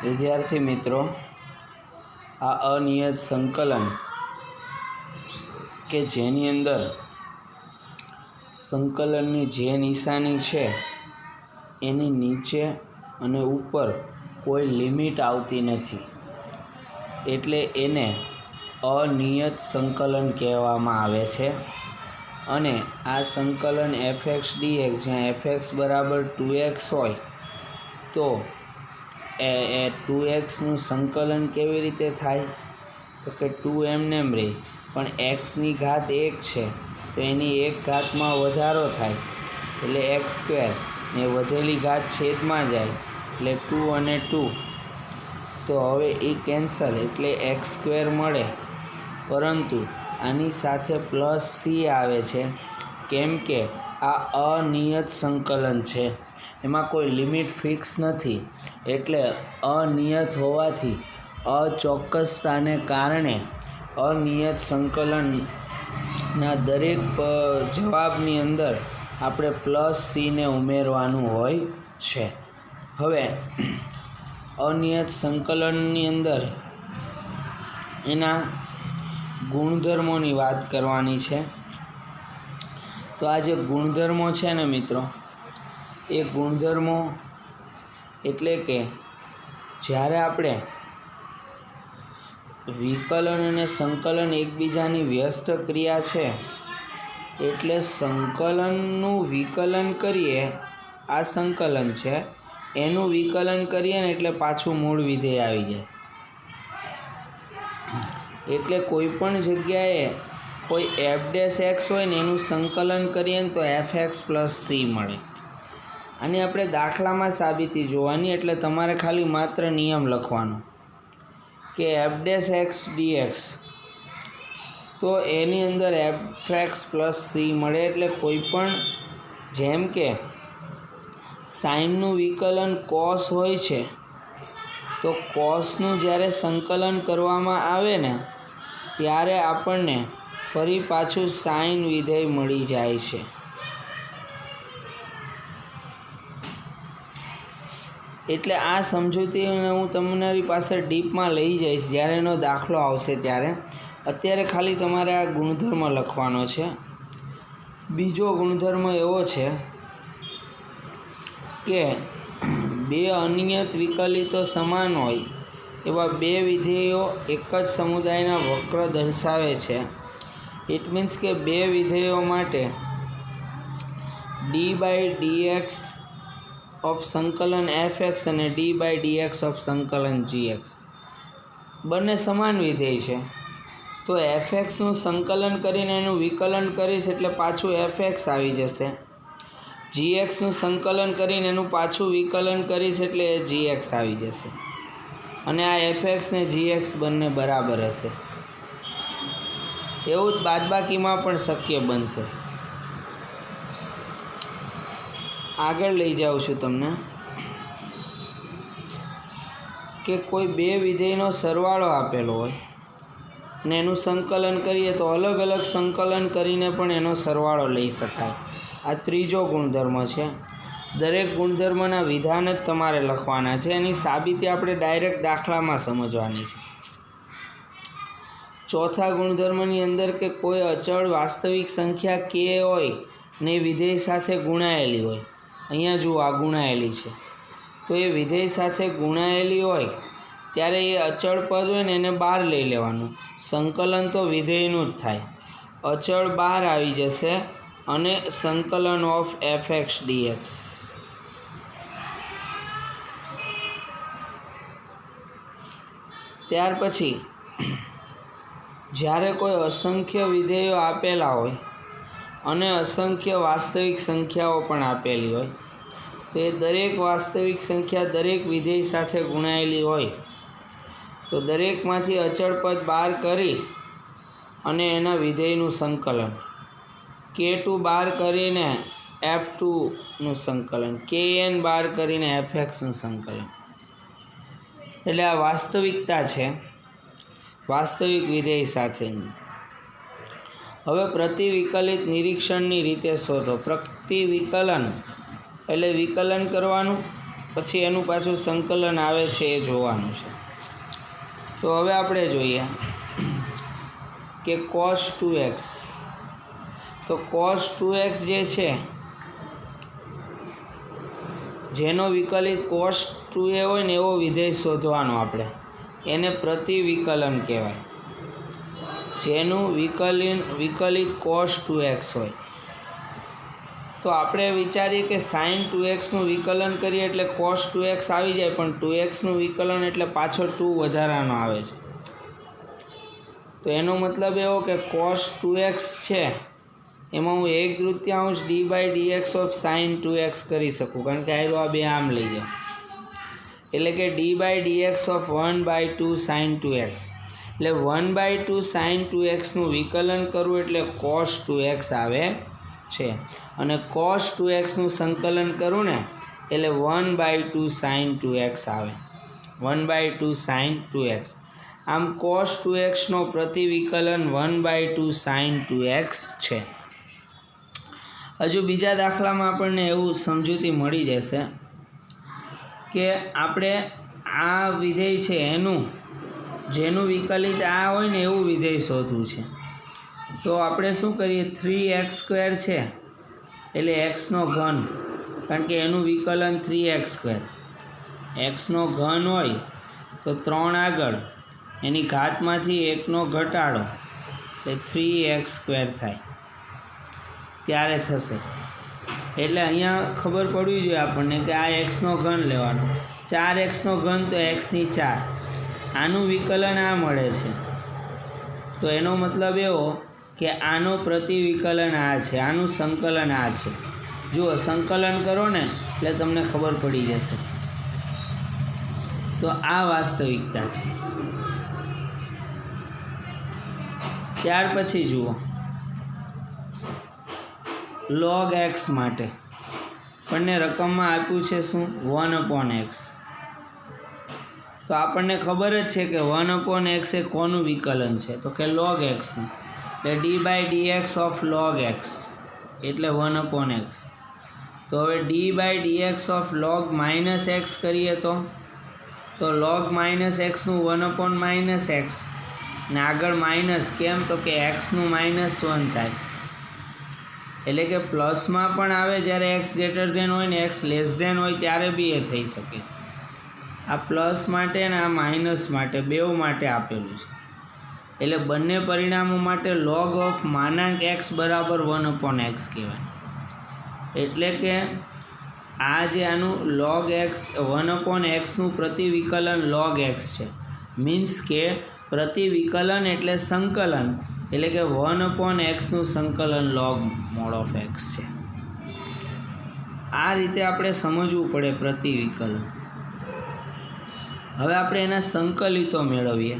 વિદ્યાર્થી મિત્રો, આ અનિયત સંકલન કે જેની અંદર સંકલનની જે નિશાની છે એની નીચે અને ઉપર કોઈ લિમિટ આવતી નથી, એટલે એને અનિયત સંકલન કહેવામાં આવે છે. અને આ સંકલન fx dx જ્યાં fx બરાબર 2x હોય તો એ 2xનું સંકલન કેવી રીતે થાય? તો કે 2 એમનેમ રહે, પણ xની ઘાત 1 છે તો એની એક ઘાતમાં વધારો થાય એટલે x² ને વધેલી ઘાત છેદમાં જાય એટલે 2 અને 2, તો હવે એ કેન્સલ એટલે x² મળે. પરંતુ આની સાથે +c આવે છે, કેમ કે આ અનિયત સંકલન છે, એમાં કોઈ લિમિટ ફિક્સ નથી. એટલે અનિયત હોવાથી અચોક્કસતાને કારણે અનિયત સંકલનના દરેક જવાબની અંદર આપણે +c ને ઉમેરવાનું હોય છે. હવે અનિયત સંકલનની અંદર એના ગુણધર્મોની વાત કરવાની છે. તો આ જે ગુણધર્મો છે ને મિત્રો, એ ગુણધર્મો એટલે કે જ્યારે આપણે વિકલન અને સંકલન એકબીજાની વ્યસ્ત ક્રિયા છે, એટલે સંકલનનું વિકલન કરીએ, આ સંકલન છે એનું વિકલન કરીએ ને એટલે પાછું મૂળ વિધેય આવી જાય. એટલે કોઈ પણ જગ્યાએ કોઈ f' હોય ને એનું સંકલન કરીએ ને તો fx + c મળે. આની આપણે દાખલામાં સાબિતી જોવાની, એટલે તમારે ખાલી માત્ર નિયમ લખવાનો કે f' dx તો એની અંદર fx + c મળે. એટલે કોઈ પણ, જેમ કે સાઇનનું વિકલન cos હોય છે તો cosનું જ્યારે સંકલન કરવામાં આવે ને ત્યારે આપણને ફરી પાછું સાઇન વિધેય મળી જાય છે. એટલે આ સમજૂતીને હું તમારી પાસે ડીપમાં લઈ જઈશ જ્યારે એનો દાખલો આવશે ત્યારે. અત્યારે ખાલી તમારે આ ગુણધર્મ લખવાનો છે. બીજો ગુણધર્મ એવો છે કે બે અનિયત વિકલિતો સમાન હોય એવા બે વિધેયો એક જ સમુદાયના વક્ર દર્શાવે છે. ઇટ મીન્સ કે બે વિધેયો માટે d/dx ઓફ સંકલન fx અને d/dx ઓફ સંકલન gx બંને સમાન વિધેય છે. તો fxનું સંકલન કરીને એનું વિકલન કરીશ એટલે પાછું fx આવી જશે. gxનું સંકલન કરીને એનું પાછું વિકલન કરીશ એટલે gx આવી જશે. અને આ fx ને gx બંને બરાબર હશે. એવું જ બાદબાકીમાં પણ શક્ય બનશે. આગળ લઈ જાઉં છું તમને કે કોઈ બે વિધેયનો સરવાળો આપેલો હોય અને એનું સંકલન કરીએ તો અલગ અલગ સંકલન કરીને પણ એનો સરવાળો લઈ શકાય. આ ત્રીજો ગુણધર્મ છે. દરેક ગુણધર્મના વિધાન જ તમારે લખવાના છે. એની સાબિતી આપણે ડાયરેક્ટ દાખલામાં સમજવાની છે. ચોથા ગુણધર્મની અંદર કે કોઈ અચળ વાસ્તવિક સંખ્યા k હોય ને વિધેય સાથે ગુણાયેલી હોય. અહીંયા જુઓ, આ ગુણાયેલી છે, તો એ વિધેય સાથે ગુણાયેલી હોય ત્યારે એ અચળ પદ હોય ને એને બહાર લઈ લેવાનું. સંકલન તો વિધેયનું જ થાય. અચળ બહાર આવી જશે અને સંકલન ઓફ fx dx. ત્યાર પછી જ્યારે કોઈ અસંખ્ય વિધેયો આપેલા હોય અને અસંખ્ય વાસ્તવિક સંખ્યાઓ પણ આપેલી હોય, તો એ દરેક વાસ્તવિક સંખ્યા દરેક વિધેય સાથે ગુણાયેલી હોય તો દરેકમાંથી અચળ પદ બહાર કરી અને એના વિધેયનું સંકલન, k2 બહાર કરીને f2નું સંકલન, kn બહાર કરીને fxનું સંકલન. એટલે આ વાસ્તવિકતા છે વાસ્તવિક વિધેય સાથેની. હવે પ્રતિવિકલિત નિરીક્ષણની રીતે શોધો. પ્રતિવિકલન એટલે વિકલન કરવાનું, પછી એનું પાછું સંકલન આવે છે એ જોવાનું છે. તો હવે આપણે જોઈએ કે cos 2x. તો cos 2x જે છે જેનો વિકલિત cos 2a હોય ને એવો વિધેય શોધવાનો આપણે, એને પ્રતિવિકલન કહેવાય. જેનું વિકલિત cos 2x હોય તો આપણે વિચારીએ કે sin 2xનું વિકલન કરીએ એટલે cos 2x આવી જાય, પણ 2xનું વિકલન એટલે પાછો 2 વધારાનો આવે છે. તો એનો મતલબ એવો કે cos 2x છે એમાં હું 1/3 d/dx ઓફ sin 2x કરી શકું, કારણ કે આ બે આમ લઈ જાઉં, એટલે કે d/dx ઓફ 1/2 sin 2x. એટલે 1/2 sin 2xનું વિકલન કરવું એટલે cos 2x આવે છે, અને cos 2xનું સંકલન કરું ને એટલે 1/2 sin 2x આવે, 1/2 sin 2x. આમ cos 2xનો પ્રતિવિકલન 1/2 sin 2x છે. હજુ બીજા દાખલામાં આપણને એવું સમજૂતી મળી જશે કે આપણે આ વિધેય છે એનું જેનું વિકલિત આ હોય ને એવું વિધેય શોધવું છે. તો આપણે શું કરીએ, 3x² છે એટલે xનો ઘન, કારણ કે એનું વિકલન 3x². xનો ઘન હોય તો 3 આગળ, એની ઘાતમાંથી 1નો ઘટાડો એટલે 3x² થાય, ત્યારે થશે. એટલે અહીંયા ખબર પડવી જોઈએ આપણને કે આ xનો ઘન લેવાનો, 4xનો ઘન તો x ની 4. આનું વિકલન આ મળે છે, તો એનો મતલબ એવો કે આનો પ્રતિવિકલન આ છે, આનું સંકલન આ છે. જુઓ, સંકલન કરો ને એટલે તમને ખબર પડી જશે. તો આ વાસ્તવિકતા છે. ત્યાર પછી જુઓ log x માટે આપણને રકમમાં આપ્યું છે શું, 1/x. તો આપણને ખબર જ છે કે 1/x એ કોનું વિકલન છે, તો કે log x નું, એટલે d/dx ઓફ log x એટલે 1/x. તો હવે d/dx ઓફ log -x કરીએ તો log -x નું 1/-x, ને આગળ માઇનસ, કેમ તો કે x નું -1 થાય, એટલે કે પ્લસમાં પણ આવે જ્યારે x ગ્રેટર ધેન હોય ને x લેસ ધેન હોય ત્યારે બી એ થઈ શકે. આ પ્લસ માટે ને આ માઇનસ માટે બેઉ માટે આપેલું છે. એટલે બંને પરિણામો માટે log ઓફ માનાંક x બરાબર 1/x કહેવાય. એટલે કે આ જે આનું log x 1/xનું પ્રતિવિકલન log x છે, મીન્સ કે પ્રતિવિકલન એટલે સંકલન, એટલે કે 1/xનું સંકલન log mod of x છે. આ રીતે આપણે સમજવું પડે પ્રતિવિકલન. હવે આપણે એના સંકલિતો મેળવીએ.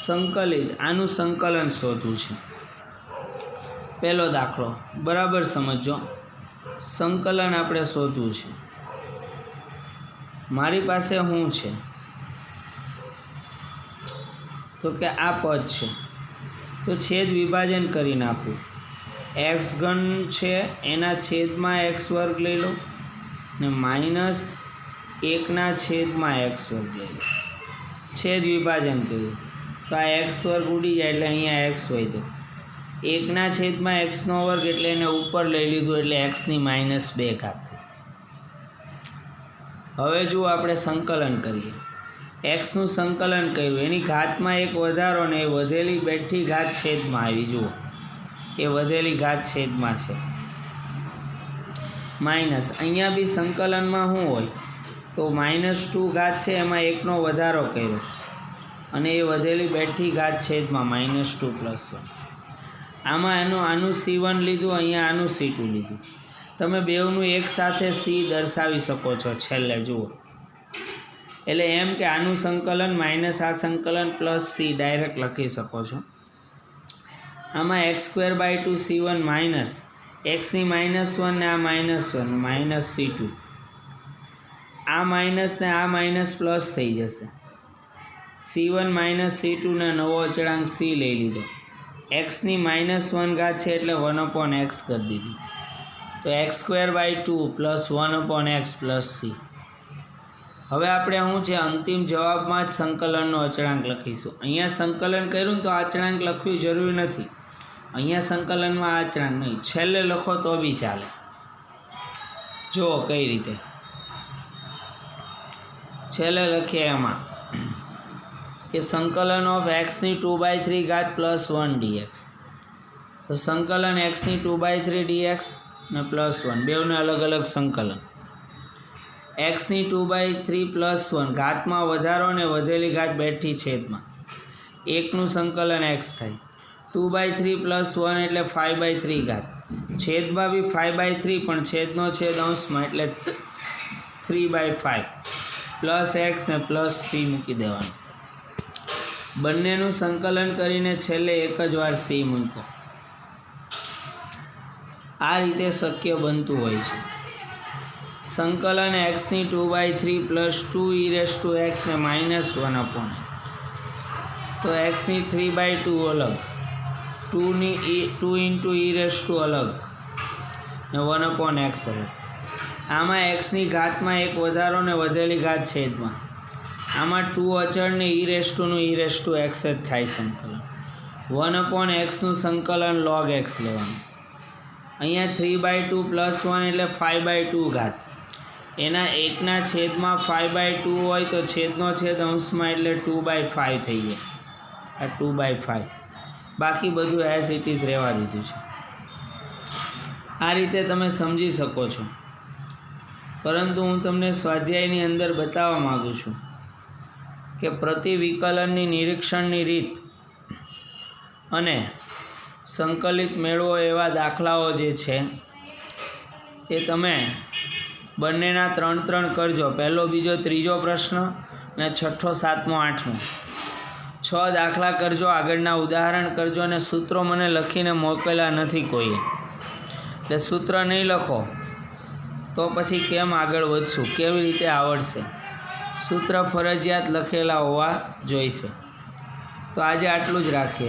સંકલિત, આનું સંકલન શોધવું છે. પહેલો દાખલો બરાબર સમજો, સંકલન આપણે શોધવું છે. મારી પાસે શું છે, તો કે આ પદ છે, તો છેદ વિભાજન કરી નાખું. x ઘન છે એના છેદમાં x² લઈ લો, ને -1/x² લઈ લો. છેદ વિભાજન કર્યું તો આ x² ઉડી જાય એટલે અહીંયા x વધ્યો. 1/x² એટલે એને ઉપર લઈ લીધું એટલે x ની -2 ઘાત. હવે જુઓ આપણે સંકલન કરીએ. xનું સંકલન કર્યું, એની ઘાતમાં એક વધારો ને એ વધેલી બેઠી ઘાત છેદમાં આવી. જુઓ, એ વધેલી ઘાત છેદમાં છે, માઇનસ. અહીંયા બી સંકલનમાં શું હોય, તો -2 ઘાત છે એમાં 1નો વધારો કર્યો, અને એ વધેલી બેઠી ઘાત છેદમાં -2 + 1. આમાં આનું C1 લીધું, અહીંયા આનું C2 લીધું. તમે બેઉનું એક સાથે C દર્શાવી શકો છો છેલ્લે. જુઓ, એટલે એમ કે આનું સંકલન માઇનસ આ સંકલન પ્લસ C ડાયરેક્ટ લખી શકો છો. આમાં x²/2 C1 માઇનસ x ની -1 ને આ -1 -C2. આ માઇનસ ને આ માઇનસ પ્લસ થઈ જશે. C1 -C2 ને નવો અચળાંક C લઈ લીધો. x ની -1 ઘાત છે એટલે 1/x કરી દીધી. તો x² / 2 + 1/x + c. હવે આપણે શું છે અંતિમ જવાબમાં જ સંકલનનો અચળાંક લખીશું. અહીંયા સંકલન કર્યું ને તો અચળાંક લખવી જરૂરી નથી. અહીંયા સંકલનમાં આ અચળાંક નહીં, છેલ્લે લખો તો બી ચાલે. જુઓ કઈ રીતે છેલ્લે લખીએ એમાં કે સંકલન ઓફ x⁴ + 1 dx. તો સંકલન x⁴ dx ને +1 બેવને અલગ અલગ સંકલન. x⁴ + 1 ઘાતમાં વધારો ને વધેલી ઘાત બેઠી છેદમાં 1નું સંકલન x થાય. 2/3 + 1 એટલે 5/3 ઘાત. છેદમાં બી 5/3 પણ છેદનો છેદ અંશમાં એટલે 3/5 પ્લસ x ને પ્લસ c મૂકી દેવાનું. બંનેનું સંકલન કરીને છેલ્લે એક જ વાર c મૂકો. આ રીતે શક્ય બનતું હોય છે. સંકલન x⁴ + 2e⁻x ને -1 તો x⁴/2 અલગ, 2 × e⁻ અલગ ને 1/x અલગ. આમાં xની ઘાતમાં એક વધારો ને વધેલી ઘાત છેદમાં. આમાં 2 અચળ ને e⁻નું e⁻x જ થાય સંકલન. 1/xનું સંકલન log x લેવાનું. અહીંયા 3/2 + 1 એટલે 5/2 ઘાત. એના એકના છેદમાં 5/2 હોય તો છેદનો છેદ અંશમાં એટલે 2/5 થઈ જાય. આ 2/5. બાકી બધું એઝ ઇટ ઇઝ રહેવા દીધું છે. આ રીતે તમે સમજી શકો છો. પરંતુ હું તમને સ્વાધ્યાયની અંદર બતાવવા માગું છું કે પ્રતિવિકલનની નિરીક્ષણની રીત અને સંકલિત મેળવો એવા દાખલાઓ જે છે એ તમે બંનેના 3 કરજો. પહેલો, બીજો, ત્રીજો પ્રશ્ન અને છઠ્ઠો, સાતમો, આઠમો 6 દાખલા કરજો. આગળના ઉદાહરણ કરજો અને સૂત્રો મને લખીને મોકલ્યા નથી કોઈએ, એટલે સૂત્ર નહીં લખો તો પછી કેમ આગળ વધશું, કેવી રીતે આવડશે? સૂત્ર ફરજિયાત લખેલા હોવા જોઈશે. તો આજે આટલું જ રાખીએ.